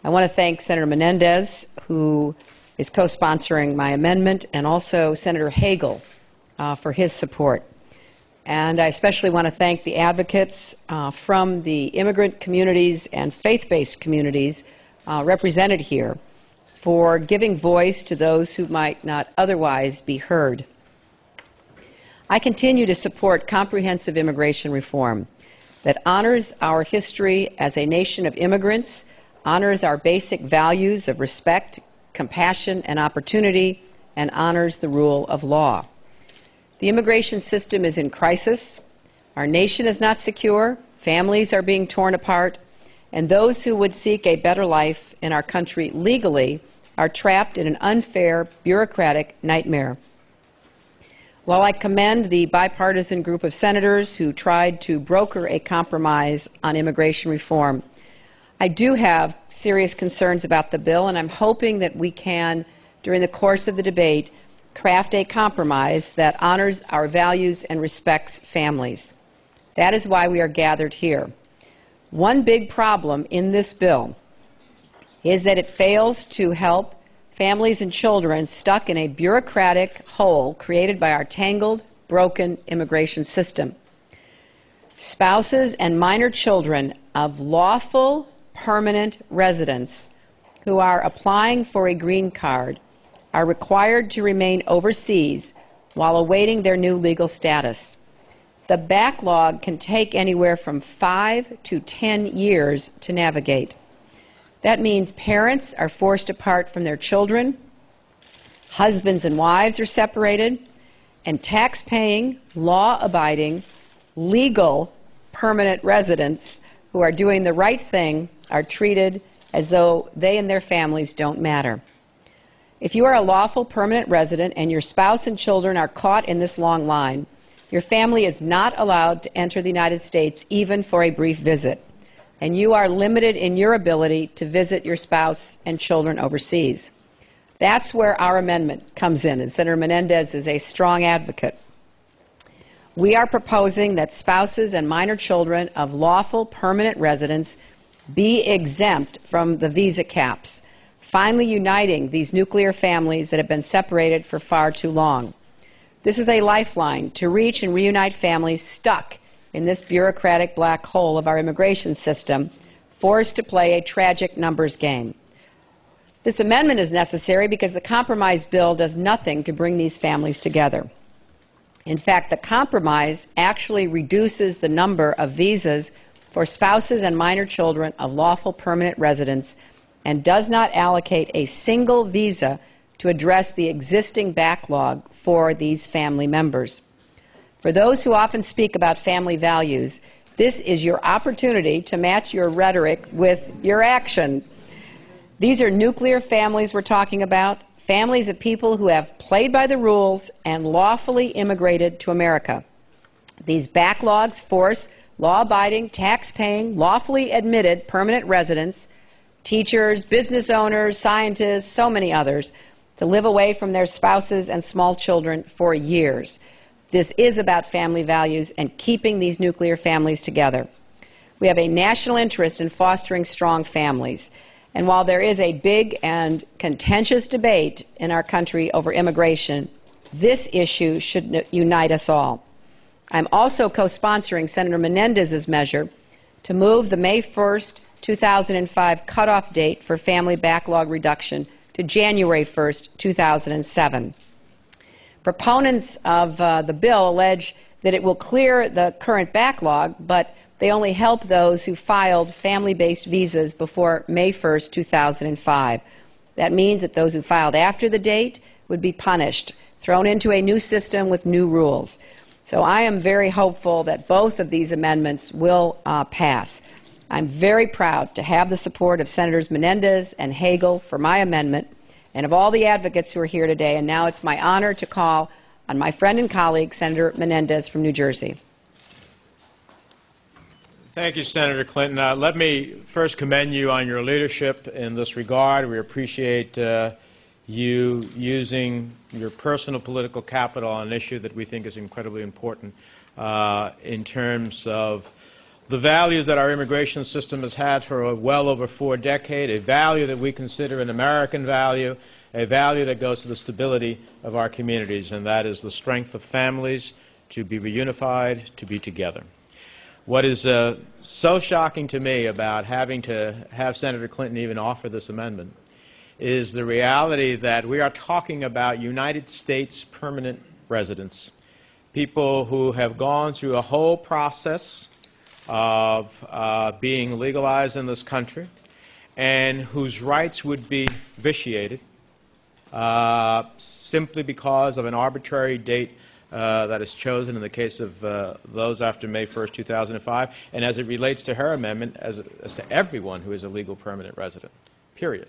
I want to thank Senator Menendez, who is co-sponsoring my amendment, and also Senator Hagel for his support. And I especially want to thank the advocates from the immigrant communities and faith-based communities represented here for giving voice to those who might not otherwise be heard. I continue to support comprehensive immigration reform that honors our history as a nation of immigrants, honors our basic values of respect, compassion, and opportunity, and honors the rule of law. The immigration system is in crisis. Our nation is not secure. Families are being torn apart. And those who would seek a better life in our country legally are trapped in an unfair, bureaucratic nightmare. While I commend the bipartisan group of senators who tried to broker a compromise on immigration reform, I do have serious concerns about the bill, and I'm hoping that we can, during the course of the debate, craft a compromise that honors our values and respects families. That is why we are gathered here. One big problem in this bill is that it fails to help families and children stuck in a bureaucratic hole created by our tangled, broken immigration system. Spouses and minor children of lawful permanent residents who are applying for a green card are required to remain overseas while awaiting their new legal status. The backlog can take anywhere from 5 to 10 years to navigate. That means parents are forced apart from their children, husbands and wives are separated, and tax-paying, law-abiding, legal permanent residents who are doing the right thing are treated as though they and their families don't matter. If you are a lawful permanent resident and your spouse and children are caught in this long line, your family is not allowed to enter the United States even for a brief visit, and you are limited in your ability to visit your spouse and children overseas. That's where our amendment comes in, and Senator Menendez is a strong advocate. We are proposing that spouses and minor children of lawful permanent residents be exempt from the visa caps, finally uniting these nuclear families that have been separated for far too long. This is a lifeline to reach and reunite families stuck in this bureaucratic black hole of our immigration system, forced to play a tragic numbers game. This amendment is necessary because the compromise bill does nothing to bring these families together. In fact, the compromise actually reduces the number of visas for spouses and minor children of lawful permanent residents and does not allocate a single visa to address the existing backlog for these family members. For those who often speak about family values, this is your opportunity to match your rhetoric with your action. These are nuclear families we're talking about, families of people who have played by the rules and lawfully immigrated to America. These backlogs force law-abiding, tax-paying, lawfully admitted permanent residents, teachers, business owners, scientists, so many others, to live away from their spouses and small children for years. This is about family values and keeping these nuclear families together. We have a national interest in fostering strong families. And while there is a big and contentious debate in our country over immigration, this issue should unite us all. I'm also co-sponsoring Senator Menendez's measure to move the May 1st, 2005 cutoff date for family backlog reduction to January 1st, 2007. Proponents of the bill allege that it will clear the current backlog, but they only help those who filed family-based visas before May 1st, 2005. That means that those who filed after the date would be punished, thrown into a new system with new rules. So I am very hopeful that both of these amendments will pass. I'm very proud to have the support of Senators Menendez and Hagel for my amendment and of all the advocates who are here today. And now it's my honor to call on my friend and colleague, Senator Menendez from New Jersey. Thank you, Senator Clinton. Let me first commend you on your leadership in this regard. We appreciate you using your personal political capital on an issue that we think is incredibly important in terms of the values that our immigration system has had for well over 4 decades, a value that we consider an American value, a value that goes to the stability of our communities, and that is the strength of families to be reunified, to be together. What is so shocking to me about having to have Senator Clinton even offer this amendment is the reality that we are talking about United States permanent residents, people who have gone through a whole process of being legalized in this country and whose rights would be vitiated simply because of an arbitrary date that is chosen in the case of those after May 1st, 2005, and as it relates to her amendment, as to everyone who is a legal permanent resident, period.